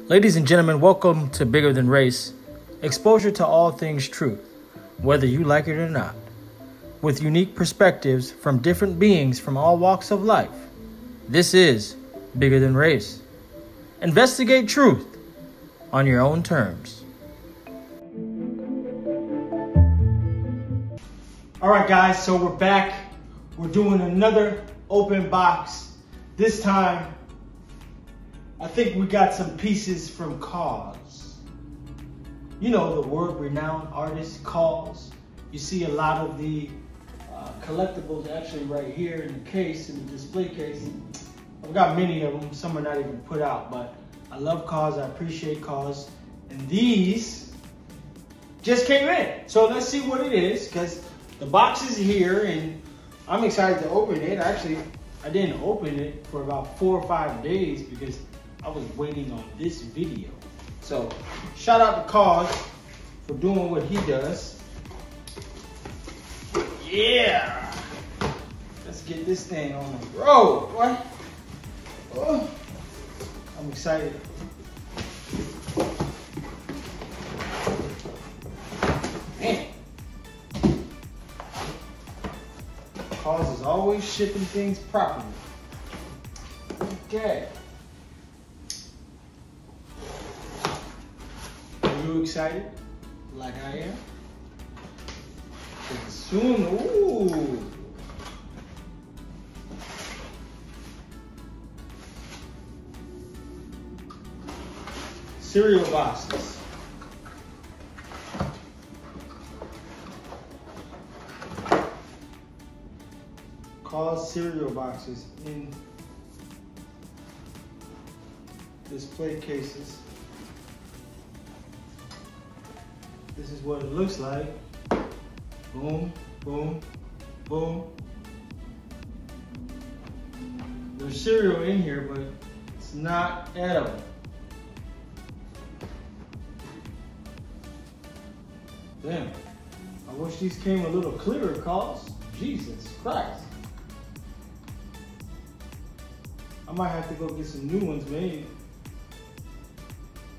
Ladies and gentlemen, welcome to Bigger Than Race, exposure to all things truth, whether you like it or not, with unique perspectives from different beings from all walks of life. This is Bigger Than Race. Investigate truth on your own terms. All right, guys, so we're back. We're doing another open box. This time, I think we got some pieces from KAWS. You know, the world-renowned artist KAWS. You see a lot of the collectibles actually right here in the case, in the display case. I've got many of them. Some are not even put out, but I love KAWS. I appreciate KAWS. And these just came in. So let's see what it is, because the box is here, and I'm excited to open it. Actually, I didn't open it for about 4 or 5 days because I was waiting on this video. So shout out to KAWS for doing what he does. Yeah, let's get this thing on the road. What? Oh, I'm excited. Man, KAWS is always shipping things properly. Okay. Are you excited like I am? Soon, ooh. Cereal boxes. KAWS cereal boxes in display cases. This is what it looks like. Boom, boom, boom. There's cereal in here, but it's not edible. Damn, I wish these came a little clearer, KAWS. Jesus Christ. I might have to go get some new ones made.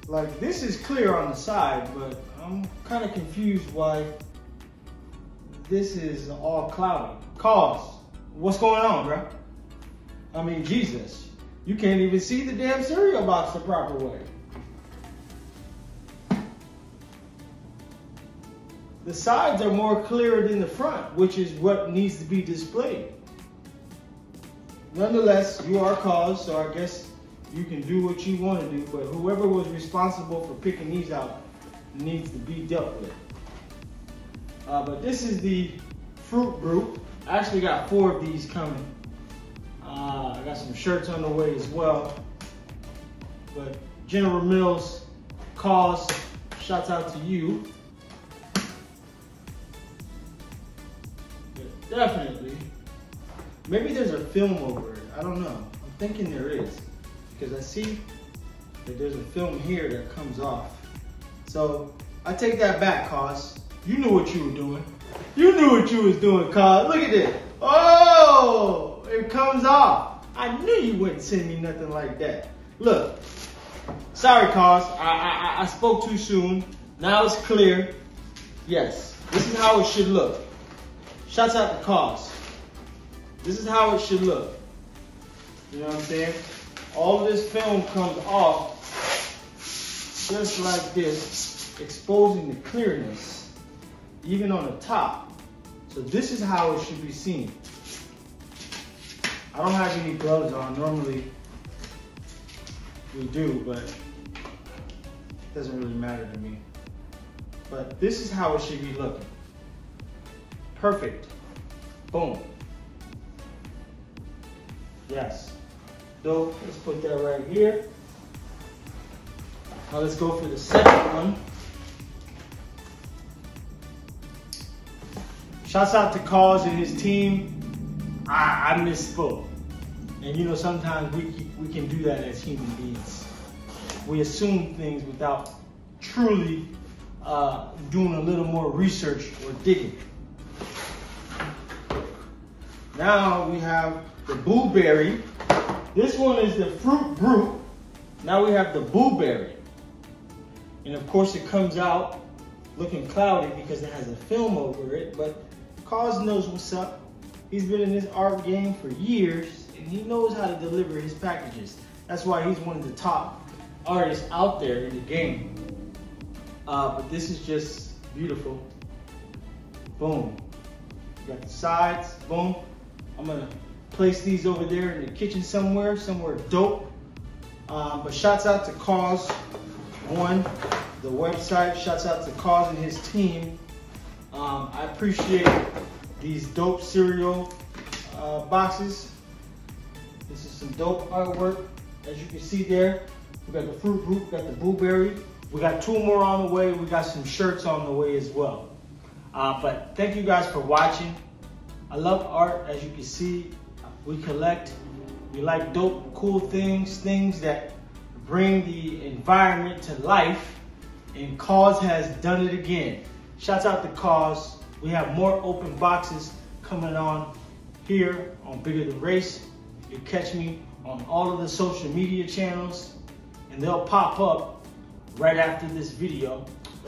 Like, this is clear on the side, but I'm kind of confused why this is all cloudy. KAWS, what's going on, bro? I mean, Jesus, you can't even see the damn cereal box the proper way. The sides are more clear than the front, which is what needs to be displayed. Nonetheless, you are KAWS, so I guess you can do what you want to do, but whoever was responsible for picking these out needs to be dealt with. But this is the fruit group. I actually got 4 of these coming. I got some shirts on the way as well. But General Mills, KAWS, shouts out to you. But definitely, maybe there's a film over it. I don't know. I'm thinking there is, because I see that there's a film here that comes off. So I take that back, KAWS. You knew what you were doing. You knew what you was doing, KAWS. Look at this. Oh, it comes off. I knew you wouldn't send me nothing like that. Look, sorry, KAWS. I spoke too soon. Now it's clear. Yes, this is how it should look. Shouts out to KAWS. This is how it should look. You know what I'm saying? All of this film comes off just like this, exposing the clearness, even on the top. So this is how it should be seen. I don't have any gloves on. Normally we do, but it doesn't really matter to me. But this is how it should be looking. Perfect. Boom. Yes. So let's put that right here. Now let's go for the second one. Shouts out to KAWS and his team. I misspoke. And you know, sometimes we can do that as human beings. We assume things without truly doing a little more research or digging. Now we have the blueberry. This one is the fruit group. Now we have the blueberry. And of course it comes out looking cloudy because it has a film over it, but KAWS knows what's up. He's been in this art game for years and he knows how to deliver his packages. That's why he's one of the top artists out there in the game. But this is just beautiful. Boom. You got the sides, boom. I'm gonna place these over there in the kitchen somewhere dope. But shouts out to KAWS, the website. Shouts out to KAWS and his team. I appreciate these dope cereal boxes. This is some dope artwork. As you can see there, we got the fruit group, we got the blueberry. We got 2 more on the way. We got some shirts on the way as well. But thank you guys for watching. I love art. As you can see, we collect. We like dope, cool things that bring the environment to life. And KAWS has done it again. Shouts out to KAWS. We have more open boxes coming on here on Bigger Than Race. You catch me on all of the social media channels and they'll pop up right after this video.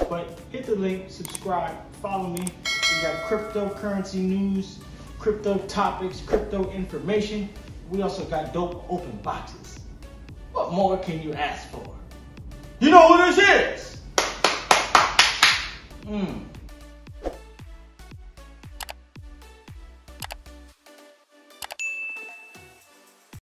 But hit the link, subscribe, follow me. We got cryptocurrency news, crypto topics, crypto information. We also got dope open boxes. What more can you ask for?